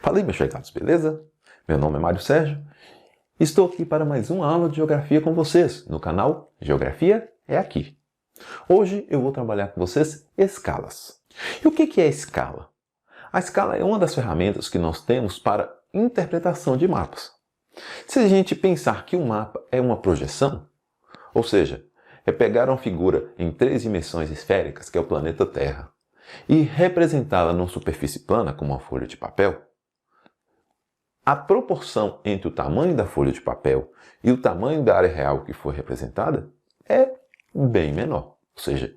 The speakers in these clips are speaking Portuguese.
Fala aí, meus chegados, beleza? Meu nome é Mário Sérgio e estou aqui para mais uma aula de Geografia com vocês, no canal Geografia é Aqui. Hoje eu vou trabalhar com vocês escalas. E o que é escala? A escala é uma das ferramentas que nós temos para interpretação de mapas. Se a gente pensar que um mapa é uma projeção, ou seja, é pegar uma figura em 3 dimensões esféricas, que é o planeta Terra, e representá-la numa superfície plana, como uma folha de papel, a proporção entre o tamanho da folha de papel e o tamanho da área real que foi representada é bem menor. Ou seja,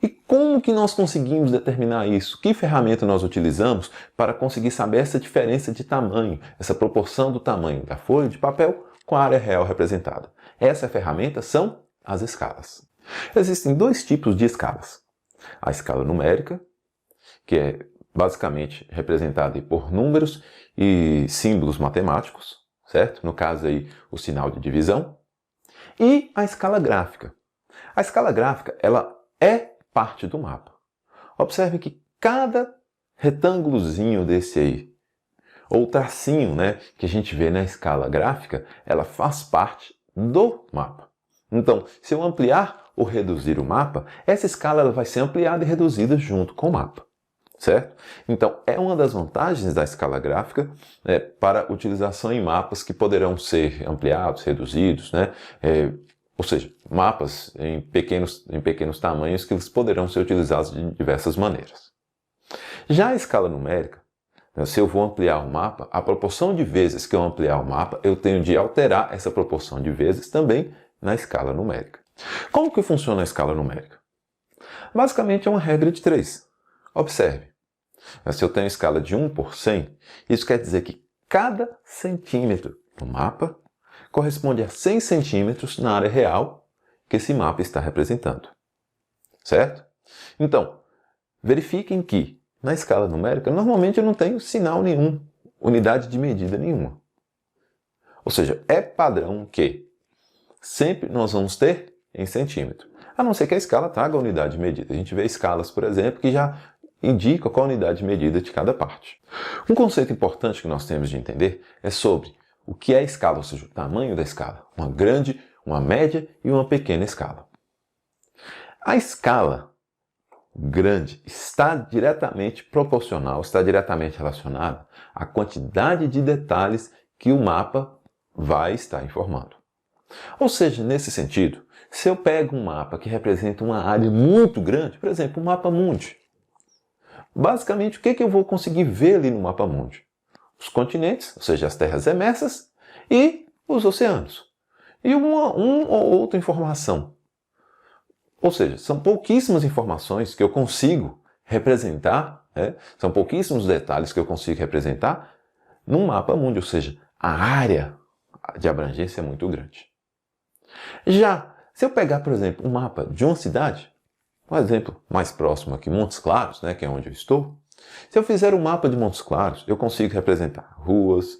e como que nós conseguimos determinar isso? Que ferramenta nós utilizamos para conseguir saber essa diferença de tamanho, essa proporção do tamanho da folha de papel com a área real representada? Essa ferramenta são as escalas. Existem 2 tipos de escalas. A escala numérica, que é basicamente representada por números e símbolos matemáticos, certo? No caso aí, o sinal de divisão. E a escala gráfica. A escala gráfica, ela é parte do mapa. Observe que cada retângulozinho desse aí, ou tracinho, né, que a gente vê na escala gráfica, ela faz parte do mapa. Então, se eu ampliar ou reduzir o mapa, essa escala ela vai ser ampliada e reduzida junto com o mapa. Certo? Então, é uma das vantagens da escala gráfica para utilização em mapas que poderão ser ampliados, reduzidos, né? Ou seja, mapas em pequenos tamanhos que eles poderão ser utilizados de diversas maneiras. Já a escala numérica, se eu vou ampliar o mapa, a proporção de vezes que eu ampliar o mapa, eu tenho de alterar essa proporção de vezes também na escala numérica. Como que funciona a escala numérica? Basicamente é uma regra de 3. Observe, se eu tenho escala de 1 por 100, isso quer dizer que cada centímetro do mapa corresponde a 100 centímetros na área real que esse mapa está representando. Certo? Então, verifiquem que na escala numérica, normalmente eu não tenho sinal nenhum, unidade de medida nenhuma. Ou seja, é padrão que sempre nós vamos ter em centímetro. A não ser que a escala traga a unidade de medida. A gente vê escalas, por exemplo, que já indicam qual a unidade de medida de cada parte. Um conceito importante que nós temos de entender é sobre o que é a escala, ou seja, o tamanho da escala. Uma grande, uma média e uma pequena escala. A escala grande está diretamente proporcional, está diretamente relacionada à quantidade de detalhes que o mapa vai estar informando. Ou seja, nesse sentido, se eu pego um mapa que representa uma área muito grande, por exemplo, o mapa mundi, basicamente o que eu vou conseguir ver ali no mapa mundi? Os continentes, ou seja, as terras emersas, e os oceanos. E uma ou outra informação. Ou seja, são pouquíssimas informações que eu consigo representar, são pouquíssimos detalhes que eu consigo representar num mapa mundi, ou seja, a área de abrangência é muito grande. Já, se eu pegar, por exemplo, um mapa de uma cidade, um exemplo mais próximo aqui, Montes Claros, que é onde eu estou, se eu fizer um mapa de Montes Claros, eu consigo representar ruas,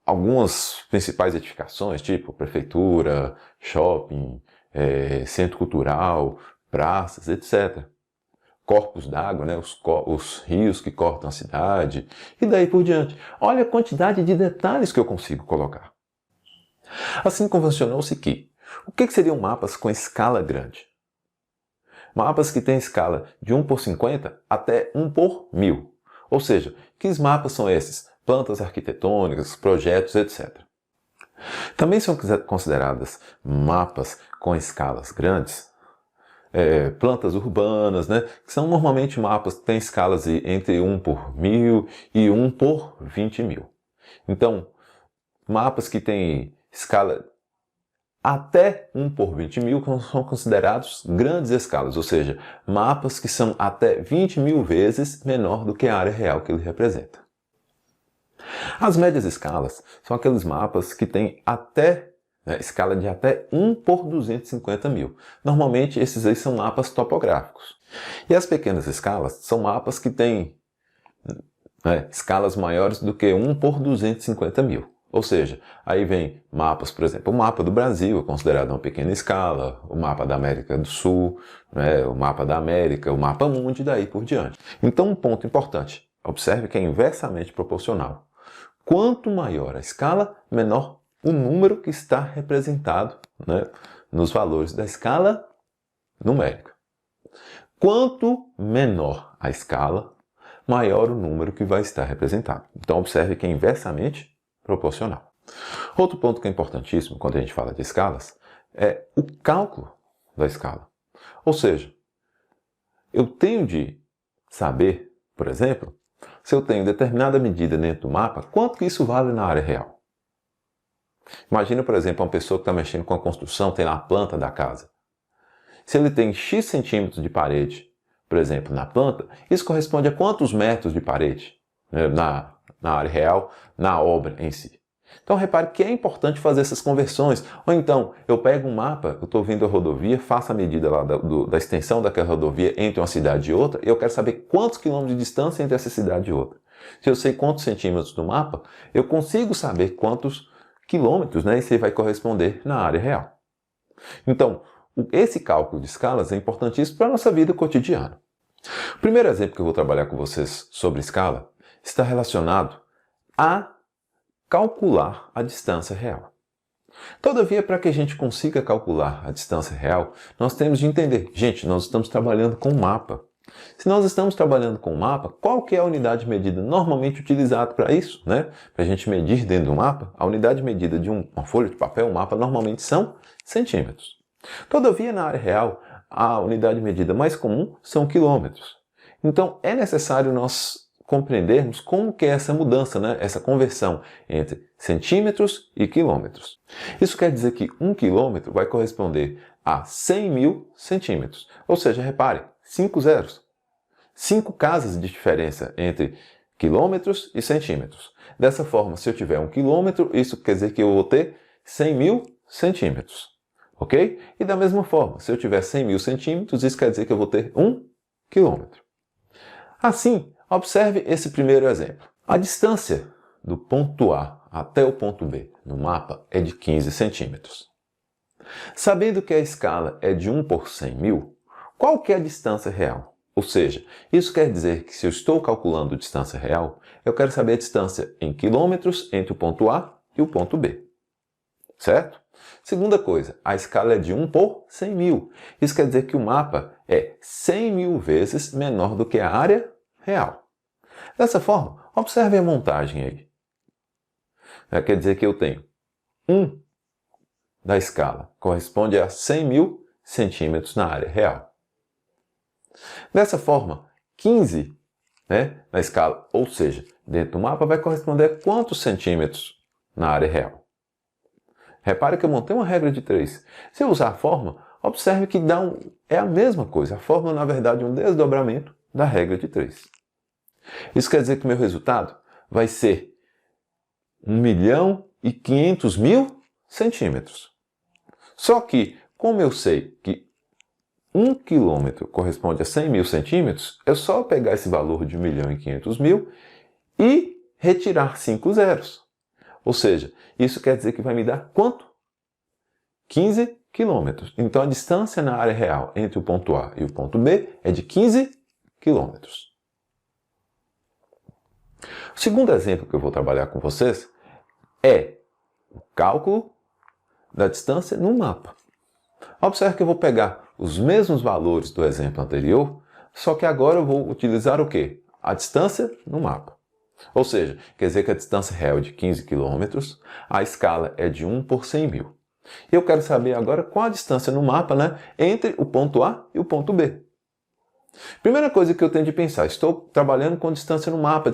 algumas principais edificações, tipo prefeitura, shopping, centro cultural, praças, etc. Corpos d'água, os rios que cortam a cidade, e daí por diante. Olha a quantidade de detalhes que eu consigo colocar. Assim convencionou-se que o que seriam mapas com escala grande? Mapas que têm escala de 1 por 50 até 1 por 1000. Ou seja, que mapas são esses? Plantas arquitetônicas, projetos, etc. Também são consideradas mapas com escalas grandes, plantas urbanas, que são normalmente mapas que têm escalas entre 1 por 1000 e 1 por 20.000. Então, mapas que têm escala até 1 por 20.000 são considerados grandes escalas, ou seja, mapas que são até 20.000 vezes menor do que a área real que ele representa. As médias escalas são aqueles mapas que têm escala de até 1 por 250.000. Normalmente esses aí são mapas topográficos. E as pequenas escalas são mapas que têm escalas maiores do que 1 por 250.000. Ou seja, aí vem mapas, por exemplo, o mapa do Brasil é considerado uma pequena escala, o mapa da América do Sul, o mapa da América, o mapa mundi e daí por diante. Então um ponto importante, Observe que é inversamente proporcional. Quanto maior a escala, menor o número que está representado, né, nos valores da escala numérica. Quanto menor a escala, maior o número que vai estar representado. Então, observe que é inversamente proporcional. Outro ponto que é importantíssimo quando a gente fala de escalas é o cálculo da escala. Ou seja, eu tenho de saber, por exemplo, se eu tenho determinada medida dentro do mapa, quanto que isso vale na área real. Imagina, por exemplo, uma pessoa que está mexendo com a construção, tem lá a planta da casa. Se ele tem X centímetros de parede, por exemplo, na planta, isso corresponde a quantos metros de parede, né, na área real, na obra em si. Então repare que é importante fazer essas conversões. Ou então, eu pego um mapa, eu estou vindo a rodovia, faço a medida lá da extensão daquela rodovia entre uma cidade e outra, e eu quero saber quantos quilômetros de distância entre essa cidade e outra. Se eu sei quantos centímetros do mapa, eu consigo saber quantos quilômetros, né, isso vai corresponder na área real. Então, esse cálculo de escalas é importantíssimo para a nossa vida cotidiana. O primeiro exemplo que eu vou trabalhar com vocês sobre escala está relacionado a calcular a distância real. Todavia, para que a gente consiga calcular a distância real, nós temos de entender, gente, nós estamos trabalhando com um mapa. Se nós estamos trabalhando com um mapa, qual que é a unidade de medida normalmente utilizada para isso, né? Para a gente medir dentro do mapa, a unidade de medida de uma folha de papel, um mapa, normalmente são centímetros. Todavia, na área real, a unidade de medida mais comum são quilômetros. Então, é necessário nós compreendermos como que é essa mudança, né? Essa conversão entre centímetros e quilômetros. Isso quer dizer que 1 quilômetro vai corresponder a 100 mil centímetros. Ou seja, repare, 5 zeros. 5 casas de diferença entre quilômetros e centímetros. Dessa forma, se eu tiver 1 quilômetro, isso quer dizer que eu vou ter 100 mil centímetros. Ok? E da mesma forma, se eu tiver 100 mil centímetros, isso quer dizer que eu vou ter 1 quilômetro. Assim, observe esse primeiro exemplo. A distância do ponto A até o ponto B no mapa é de 15 centímetros. Sabendo que a escala é de 1 por 100 mil, qual que é a distância real? Ou seja, isso quer dizer que se eu estou calculando distância real, eu quero saber a distância em quilômetros entre o ponto A e o ponto B. Certo? Segunda coisa, a escala é de 1 por 100 mil. Isso quer dizer que o mapa é 100 mil vezes menor do que a área real. Dessa forma, observe a montagem aí. Quer dizer que eu tenho 1 da escala, corresponde a 100 mil centímetros na área real. Dessa forma, 15, né, na escala, ou seja, dentro do mapa, vai corresponder a quantos centímetros na área real? Repare que eu montei uma regra de 3. Se eu usar a fórmula, observe que é a mesma coisa. A fórmula, na verdade, é um desdobramento da regra de 3. Isso quer dizer que o meu resultado vai ser 1.500.000 centímetros. Só que, como eu sei que 1 quilômetro corresponde a 100 mil centímetros, é só pegar esse valor de 1.500.000 e retirar 5 zeros. Ou seja, isso quer dizer que vai me dar quanto? 15 quilômetros. Então a distância na área real entre o ponto A e o ponto B é de 15 quilômetros. O segundo exemplo que eu vou trabalhar com vocês é o cálculo da distância no mapa. Observe que eu vou pegar os mesmos valores do exemplo anterior, só que agora eu vou utilizar o quê? A distância no mapa. Ou seja, quer dizer que a distância real é de 15 km, a escala é de 1 por 100 mil. E eu quero saber agora qual a distância no mapa, né, entre o ponto A e o ponto B. Primeira coisa que eu tenho de pensar, estou trabalhando com distância no mapa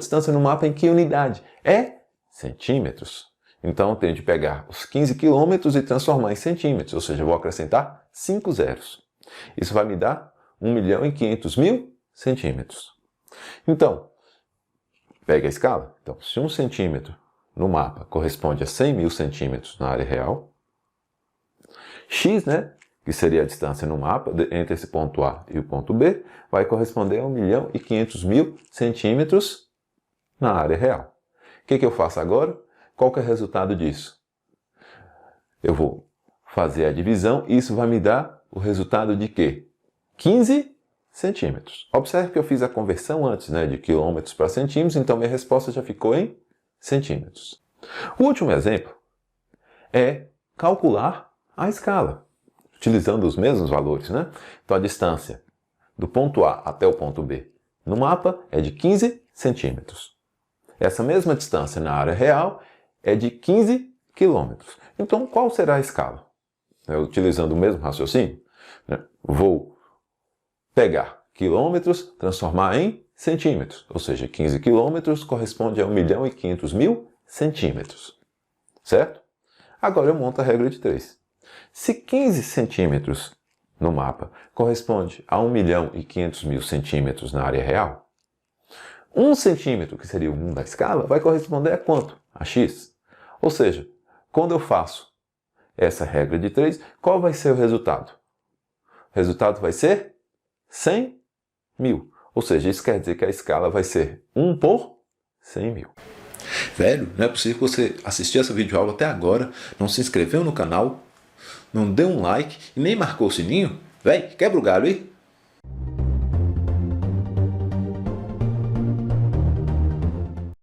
em que unidade? É centímetros. Então eu tenho de pegar os 15 km e transformar em centímetros, ou seja, eu vou acrescentar 5 zeros. Isso vai me dar 1.500.000 centímetros. Então, pegue a escala. Então, se 1 centímetro no mapa corresponde a 100 mil centímetros na área real, x, né, que seria a distância no mapa entre esse ponto A e o ponto B, vai corresponder a 1.500.000 centímetros na área real. O que eu faço agora? Qual que é o resultado disso? Eu vou fazer a divisão e isso vai me dar o resultado de quê? 15 centímetros. Observe que eu fiz a conversão antes, de quilômetros para centímetros, então minha resposta já ficou em centímetros. O último exemplo é calcular a escala, utilizando os mesmos valores, Então a distância do ponto A até o ponto B no mapa é de 15 centímetros. Essa mesma distância na área real é de 15 quilômetros. Então qual será a escala? Utilizando o mesmo raciocínio, vou pegar quilômetros, transformar em centímetros, ou seja, 15 quilômetros corresponde a 1.500.000 centímetros, certo? Agora eu monto a regra de 3. Se 15 centímetros no mapa corresponde a 1.500.000 centímetros na área real, 1 centímetro, que seria o 1 da escala, vai corresponder a quanto? A x. Ou seja, quando eu faço essa regra de 3, qual vai ser o resultado? O resultado vai ser 100.000. Ou seja, isso quer dizer que a escala vai ser 1 por 100.000. Velho, não é possível que você assistiu essa videoaula até agora, não se inscreveu no canal, não deu um like e nem marcou o sininho? Véi, quebra o galho aí!